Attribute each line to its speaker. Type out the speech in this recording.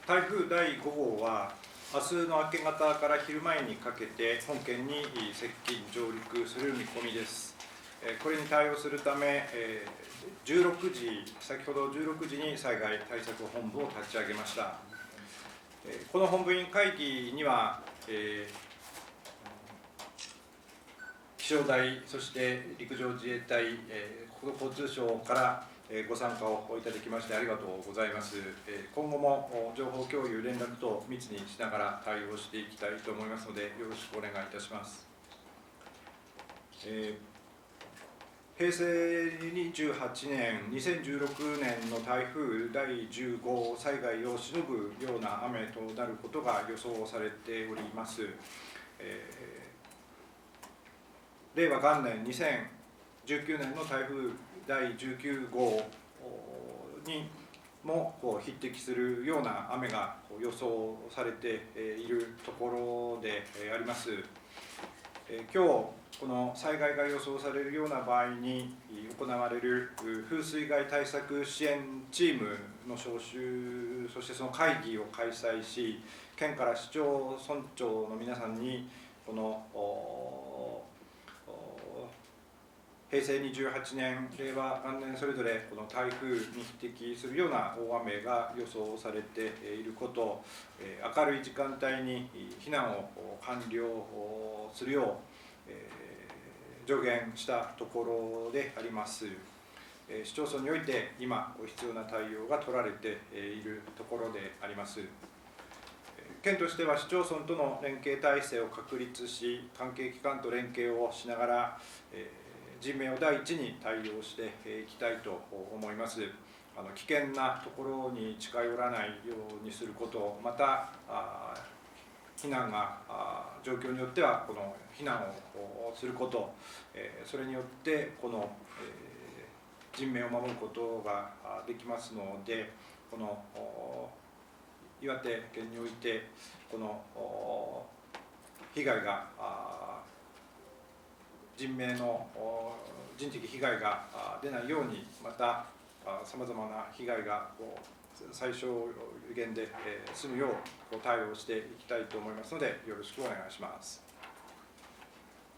Speaker 1: 台風第5号は、明日の明け方から昼前にかけて本県に接近・上陸する見込みです。これに対応するため、先ほど16時に災害対策本部を立ち上げました。この本部委員会議には、気象台、そして陸上自衛隊、国土交通省からご参加をいただきましてありがとうございます。今後も情報共有、連絡等密にしながら対応していきたいと思いますので、よろしくお願いいたします。平成28年、2016年の台風第10号災害をしのぐような雨となることが予想されております。令和元年2019年の台風第19号にも匹敵するような雨が予想されているところであります。今日この災害が予想されるような場合に行われる風水害対策支援チームの招集、そしてその会議を開催し、県から市町村長の皆さんにこの平成28年、令和元年それぞれこの台風に匹敵するような大雨が予想されていること、明るい時間帯に避難を完了するよう助言したところであります。市町村において今必要な対応が取られているところであります。県としては市町村との連携体制を確立し、関係機関と連携をしながら、人命を第一に対応していきたいと思います。危険なところに近寄らないようにすること、また避難が状況によってはこの避難をすること、それによってこの人命を守ることができますので、この岩手県においてこの被害が人的被害が出ないように、またさまざまな被害が最小限で済むよう対応していきたいと思いますので、よろしくお願いします。